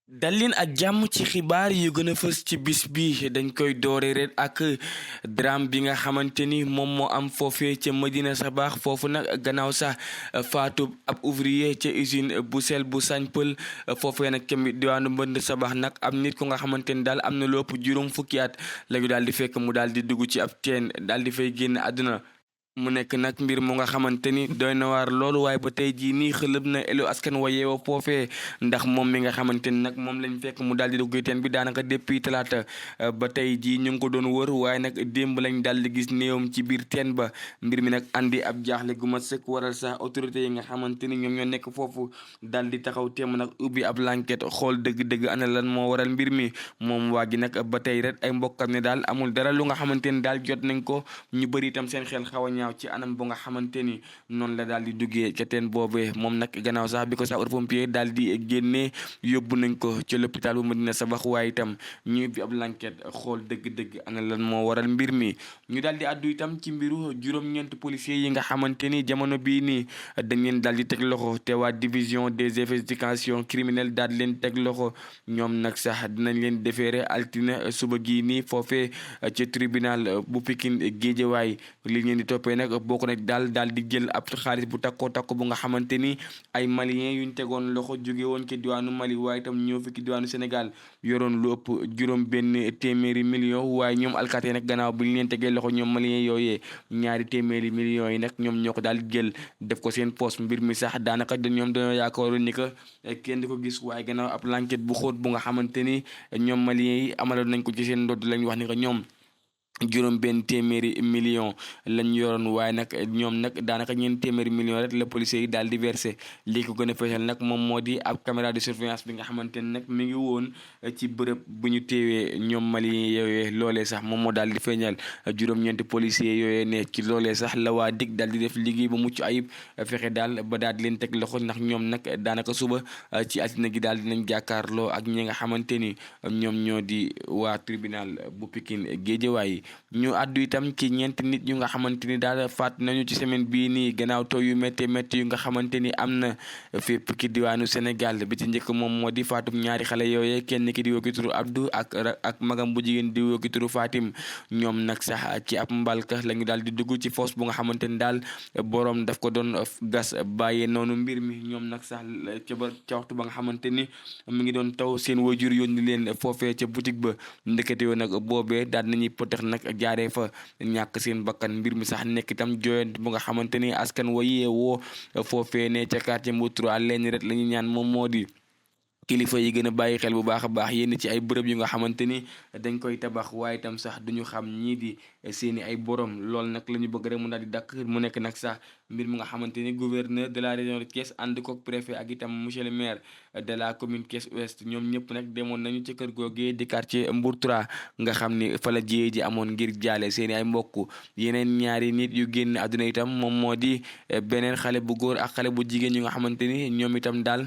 dal leen ak jàmm ci xibaar yu gën a fës ci bis bi dañ koy doore ret ak drame bi nga xamante ni moom moo am foofee ca Medina Sabakh foofu nag gannaaw sax faatu ab ouvrier ca usine bu sel bu Sagne-Peul foofee nag ca diwaanu Mbënd Sabakh nag am nit ku nga xamante ni daal am na lu ëpp juróom fukki at lañu daal di fekk mu daal di dugg ci ab teen daal di fay génn àdduna. mu nekk nag mbir mu nga xamante ni doy na waar loolu waaye ba tey jii nii xëlëb na elu askan wa yeewoo foofee ndax moom mi nga xamante ni nag moom lañ fekk mu daal di dugg teen bi daanaka depuis talaata ba tey jii ñu ngi ko doon wër waaye nag démb lañ daal di gis néewam ci biir teen ba mbir mi nag andi ab jaaxle gu ma sëkk waral sax autorité yi nga xamante ni ñoom ñoo nekk foofu daal di taxaw teem nag ubbi ab enquête xool dëgg-dëgg ana lan moo waral mbir mi moom waa gi nag ba tey rek ay mbokkam ne daal amul dara lu nga xamante ni daal jot nañ ko ñu bëri itam seen xel xaw a ci anam bu nga xamante ni noonu la daal di duggee ca teen boobee moom nag gannaaw sax bi ko sapeur pompier daal di génnee yóbbu nañ ko ca l'hôpital bu Medina Sabakh waaye itam ñu bi ab l'enquête xool dëgg-dëgg ana lan moo waral mbir mi ñu daal di àddu itam ci mbiru juróom-ñeent policiers yi nga xamante ni jamono bii nii dañ leen daal di teg loxo te waa division des investigations criminelles daal di leen teg loxo ñoom nag sax dinañ leen defeere altine suba gii nii foofee ca tribunal bu Pikine Guédiawaye li ngeen di toppee nag bokk na daal di jël ab xaalis bu takkoo takko bu nga xamante ni ay maliens yuñ tegoon loxo jóge woon ci diwaanu Mali waaye itam ñëw fi ci diwaanu Sénégal yoroon lu ëpp juróom benn téeméeri millions waaye ñoom alkaati nag gannaaw bi ñu leen tegee loxo ñoom maliens yooyee ñaari téeméeri millions yi nag ñoom ñoo ko daal jël def ko seen poste mbir mi sax daanaka ñoom dañoo yaakaaroon ni que kenn di ko gis waaye gannaaw ab l'enquête bu xóot bu nga xamante ni ñoom maliens yi amaloon nañ ko ci seen ndodd lañ wax ni que ñoom juróom benn téeméeri million lañ yoroon waaye nag ñoom nag daanaka ñeent téeméeri million rek la policiers yi daal di versé lii ko gën a fësal nag moom moo di ab caméra de surveillance bi nga xamante ne nag mi ngi woon ci bërëb bu ñu teewee ñoom mali yooyee loolee sax moom moo daal di feeñal juróom-ñeenti policiers yooyee ne ci loolee sax la waa dig daal di def liggéey ba mucc ayib fexe daal ba daal di leen teg loxo ndax ñoom nag daanaka suba ci altine gi daal dinañ jàkkaarloo ak ñi nga xamante ni ñoom ñoo di waa tribunal bu Pikine Guédiawaye ñu àddu itam ci ñeenti nit yu nga xamante ni daal faat nañu ci semaine bii nii gannaaw taw yu métti métti yu nga xamante ni am na fépp ki diwaanu Sénégal bi ci njëkk moom moo di faatum ñaari xale yooyee kenn ki di woo ki turu Abdou ak magam bu jigéen di woo ki turu Fatim ñoom nag sax ci ab mbalka la ñu daal di dugg ci fosse bu nga xamante ni daal boroom daf ko doon gas bàyyee noonu mbir mi ñoom nag sax ca waxtu ba nga xamante ni mi ngi doon taw seen wajur yónni leen foofee ca boutique ba ndekete yoo nag boobee daal nañuy potex nag jaaree fa ñàkk seen bakkan mbir mi sax nekk itam jooyant bu nga xamante ni askan wa yeewoo foofee ne ca quartier Mbour leen rek la ñu ñaan moom moo di kilifa yi gën a bàyyi xel bu baax a baax yenn ci ay bërëb yu nga xamante ni dañ koy tabax waaye itam sax duñu xam ñii di seeni ay borom loolu nag la ñu bëgg rek mu daal di dakk mu nekk nag sax mbir mu nga xamante ni gouverneur de la région de Thiès ànd kook préfet ak itam monsieur le maire de la commune Thiès Ouest ñoom ñëpp nag demoon nañu ci kër googee di quartier Mbour 3 nga xam ni fa la jiyee ji amoon ngir jaale seeni ay mbokk yeneen ñaari nit yu génn àdduna itam moom moo di beneen xale bu góor ak xale bu jigéen yu nga xamante ni ñoom itam daal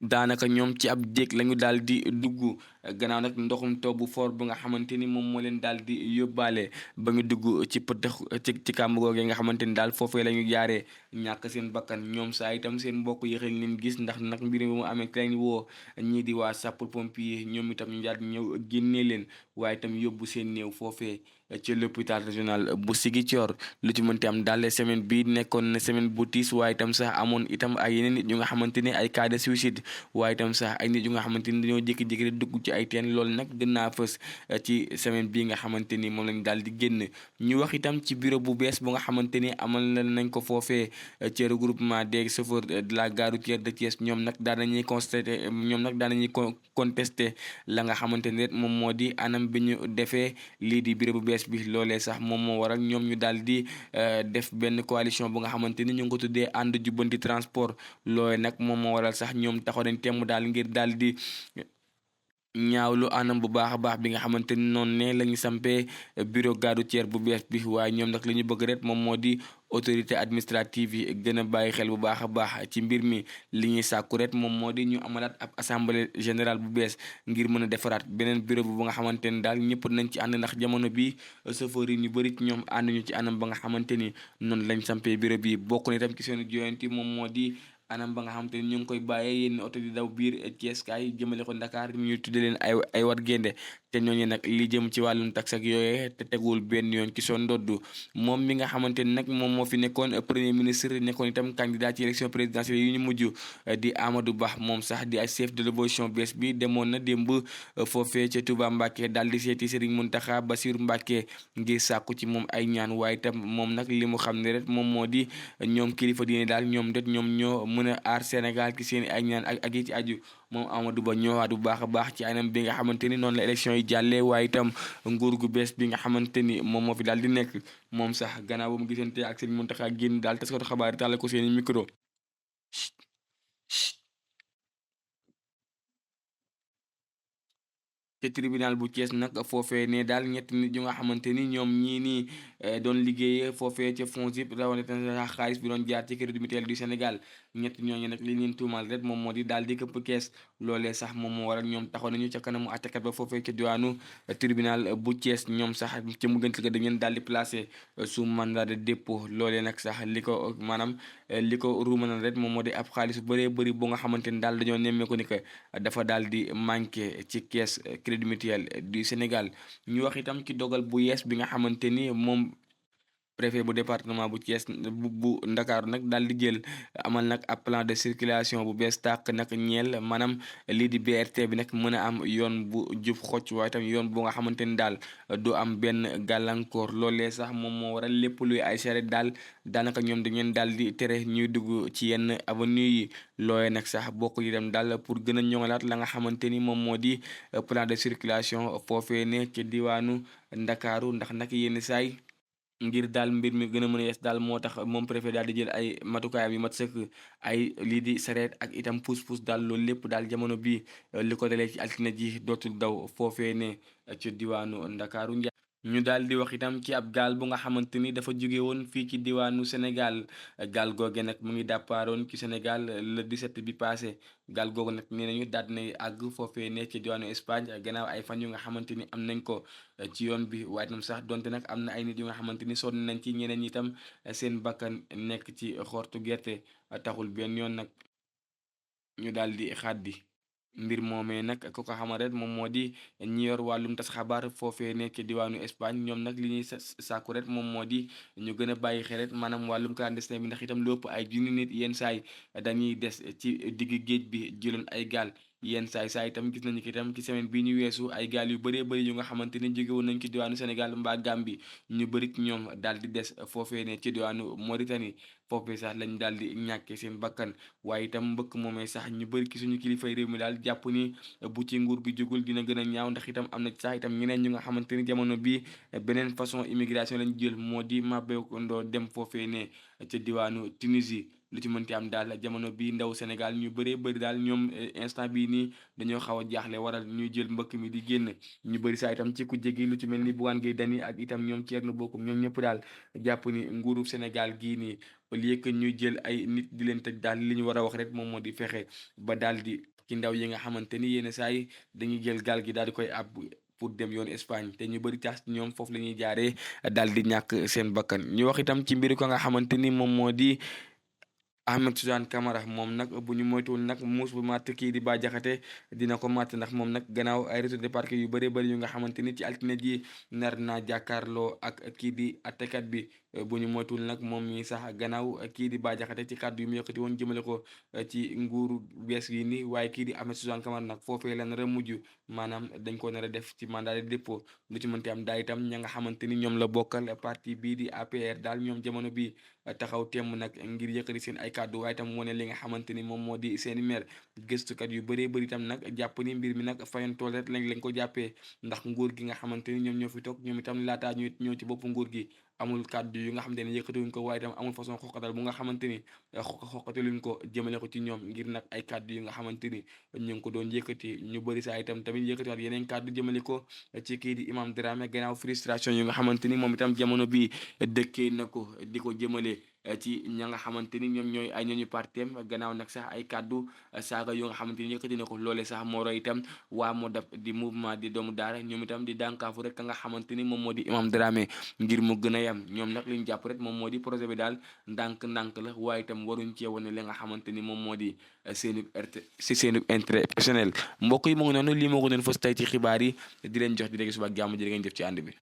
daanaka ñoom ci ab déeg lañu daal di dugg gannaaw nag ndoxum taw bu fort bu nga xamante ni moom moo leen daal di yóbbaale ba ñu dugg ci pëtëx ci kàmb googee nga xamante ni daal foofee la ñu jaaree ñàkk seen bakkan ñoom saa itam seen mbokk yéexal leen gis ndax nag mbir mi mu amee ki lañ woo ñii di waa sapeur pompier ñoom itam ñu daal di ñëw génnee leen waaye itam yóbbu seen néew foofee ci l'hôpital régional bu Ziguinchor lu ci mënti am daal semaine bi nekkoon na semaine bu tiis waaye itam sax amoon itam ay yeneen nit ñu nga xamante ni ay cas de suicide waaye itam sax ay nit yu nga xamante ni dañoo jékki-jékki dugg ci ay teen loolu nag gën naa fës ci semaine bii nga xamante ni moom lañ daal di génn ñu wax itam ci bureau bu bees bu nga xamante ni amal nañ ko foofee ci regroupement des chauffeurs de la gare routière de Thiès ñoom nag daan nañuy constaté ñoom nag daan nañuy contesté la nga xamante ni rek moom moo di anam bi ñu defee lii di bureau bu bees bi loolee sax moom moo waral ñoom ñu daal di def benn coalition bu nga xamante ni ñu ngi ko tuddee ànd jubbanti transport loolee nag moom moo waral sax ñoom taxaw nañ temm daal ngir daal di ñaawlu anam bu baax a baax bi nga xamante ni noonu ne la ñu sampee bureau gare routière bu bees bi waaye ñoom nag li ñu bëgg rek moom moo di autorité administrative yi gën a bàyyi xel bu baax a baax ci mbir mi li ñuy sàkku rek moom moo di ñu amalaat ab assemblée générale bu bees ngir mën a defaraat beneen bureau bu nga xamante ni daal ñëpp nañ ci ànd ndax jamono bi chauffeur yi ñu bëri ci ñoom ànd ñu ci anam ba nga xamante ni noonu lañ sampee bureau bi bokk na itam ci seen joyanti moom moo di anam ba nga xamante ni ñu ngi koy bàyyee yenn oto di daw biir Thiès kaay jëmale ko Dakar ñu tudde leen ay wat génde te ñooñu nag li jëm ci wàllum tax ak yooyee te tegul benn yoon ci son ndoddu moom mi nga xamante ni nag moom moo fi nekkoon premier ministre nekkoon itam candidat ci élection présidentielle yi ñu mujj di Amadou Ba moom sax di ay chef de l'opposition bees bi demoon na démb foofee ca Touba Mbacké daal di seeti Serigne Mountakha Bassirou Mbacké ngir sàkku ci moom ay ñaan waaye itam moom nag li mu xam ne rek moom moo di ñoom kilifa diine daal ñoom det ñoom ñoo mën a aar Sénégal ci seen ay ñaan ak yi ci aju moom Amadou Ba ñëwaat bu baax a baax ci anam bi nga xamante ni noonu la élection yi jàllee waaye itam nguur gu bees bi nga xamante ni moom moo fi daal di nekk moom sax gannaaw ba mu gisante ak Serigne Mountakha génn daal taskatu xabaar yi tàlle ko seeni micro ci tribunal bu Thiès nag foofee ne daal ñetti nit yu nga xamante ni ñoom ñii nii doon liggéeyee foofee ca FONGIP rawatina xaalis bi doon jaar ci Crédit Mutuel du Sénégal ñetti ñooñu nag li leen tuumal rek moom moo di daal di këpp kees loolee sax moom moo waral ñoom taxoon nañu ca kanamu àttekat ba foofee ca diwaanu tribunal bu Thiès ñoom sax ca mujjantal ga dañu leen daal di placé sous mandat de dépôt loolee nag sax li ko maanaam li ko ruumanal rek moom moo di ab xaalis bu bëree bëri bu nga xamante ni daal dañoo nemmeeku ni que dafa daal di manqué ci kees Crédit Mutuel du Sénégal ñu wax itam ci dogal bu yees bi nga xamante ni moom préfet bu département bu Thiès bu Ndakaaru nag daal di jël amal nag ab plan de circulation bu bees tàq nag ñeel maanaam lii di BRT bi nag mën a am yoon bu jub xocc waaye tam yoon bu nga xamante ni daal du am benn gàllankoor loolee sax moom moo waral lépp luy ay charrette daal daanaka ñoom da ngeen daal di tere ñuy dugg ci yenn avenue yi loolee nag sax bokk yi dem daal pour gën a ñoŋalaat la nga xamante ni moom moo di plan de circulation foofee ne ci diwaanu Ndakaaru ndax nag yenn saay ngir daal mbir mi gën a mën a yees daal moo tax moom préfet daal di jël ay matukaayam yu mat sëkk ay lii di sareet ak itam puus-puus daal loolu lépp daal jamono bii li ko dalee ci altine ji dootul daw foofee ne ci diwaanu Ndakaaru ñu daal di wax itam ci ab gaal bu nga xamante ni dafa jóge woon fii ci diwaanu Sénégal gaal googe nag mu ngi dàppaaroon ci Sénégal le 17 bi passé gaal googu nag nee nañu daal di àgg foofee ne ci diwaanu Espagne gannaaw ay fan yu nga xamante ni am nañ ko ci yoon bi waaye itam sax donte nag am na ay nit yu nga xamante ni sonn nañ ci ñeneen ñi itam seen bakkan nekk ci xortu gerte taxul benn yoon nag ñu daal di xaddi mbir moomee nag ku ko xamal rek moom moo di ñi yor wàllum tas xabaar foofee nekk ci diwaanu Espagne ñoom nag li ñuy sàkku rek moom moo di ñu gën a bàyyi xel rek maanaam wàllum clandestin bi ndax itam lépp ay junni nit yenn saay dañuy des ci digg géej bi jëloon ay gaal yenn saay itam gis nañu ko itam ci semaine bii ñu weesu ay gaal yu bëree bëri yu nga xamante ni jóge woon nañ ci diwaanu Sénégal mbaa Gambie ñu bëri ci ñoom daal di des foofee ne ci diwaanu Mauritanie foofee sax lañ daal di ñàkkee seen bakkan waaye itam mbëkk moomee sax ñu bëri ci suñu kilifay réew mi daal jàpp ni bu ci nguur gi jógul dina gën a ñaaw ndax itam am na sax itam ñeneen ñu nga xamante ni jamono bii beneen façon immigration lañ jël moo di mabbeekondoo dem foofee ne ca diwaanu Tunisie lu ci mënti am daal jamono bi ndaw Sénégal ñu bëree bëri daal ñoom instant bii nii dañoo xaw a jaaxle waral ñuy jël mbëkk mi di génn ñu bëri saa itam ci ku jegi lu ci mel ni Bougane Gueye Dany ak itam ñoom Thierno Bocoum ñoom ñëpp daal jàpp ni nguuru Sénégal gii nii au lieu que ñuy jël ay nit di leen tëj daal li ñu war a wax rek moom moo di fexe ba daal di ci ndaw yi nga xamante ni yenn saa yi dañuy jël gaal gi daal di koy àbb pour dem yoon Espagne te ñu bëri tax ñoom foofu la ñuy jaaree daal di ñàkk seen bakkan ñu wax itam ci mbiri ko nga xamante ni moom moo di Ahmed Suzanne Camara moom nag bu ñu moytuwul nag muus bu màtt kii di Bah Diakhaté dina ko màtt ndax moom nag gannaaw ay retour de parquet yu bëree bëri yu nga xamante ni ci altine ji nar naa jàkkaarloo ak kii di attekat bi bu ñu moytuwul nag moom mi sax gannaaw kii di Bah Diakhaté ci kàddu yu mu yëkkati woon jëmale ko ci nguuru bees gi ni waaye kii di Ahmed Suzanne Camara nag foofee la nar a mujj maanaam dañ ko nar a def ci mandat de dépôt lu ci mënti am daal itam ña nga xamante ni ñoom la bokkal parti bii di APR daal ñoom jamono bi taxaw temm nag ngir yëkkati seen ay kàddu waaye tam wane li nga xamante ni moom moo di seeni maire gëstukat yu bëree bëri tam nag jàpp ni mbir mi nag fayantool rek lañ ko jàppee ndax nguur gi nga xamante ni ñoom ñoo fi toog ñoom itam laataa ñu ñëw ci bopp nguur gi amul kàddu yu nga xamante ni yëkkatiwuñ ko waaye tam amul façon xoqatal bu nga xamante ni xoqataluñ ko jëmale ko ci ñoom ngir nag ay kàddu yu nga xamante ni ñu ngi ko doon yëkkati ñu bëri saa itam tamit yëkkatiwaat yeneen kàddu jëmale ko ci kii di Imam Dramé gannaaw frustration yu nga xamante ni moom itam jamono bi dëkkee na ko di ko jëmale ci ña nga xamante ni ñoom ñooy ay ñooñu partem gannaaw nag sax ay kàddu saaga yu nga xamante ni yëkkati na ko loole sax moo roy itam waa Modap di mouvement di doomu daara ñoom itam di dànkaafu rek ka nga xamante ni moom moo di Imam Dramé ngir mu gën a yem ñoom nag li ñu jàpp rek moom moo di projet bi daal ndànk-ndànk la waaye itam waruñ cee wane li nga xamante ni moom moo di seenu intérêt personnel mbokk yi mu ngi noonu lii moo ko doon fës tey ci xibaar yi di leen jox di rek suba ak jàmm ji ngeen jëf ci ànd bi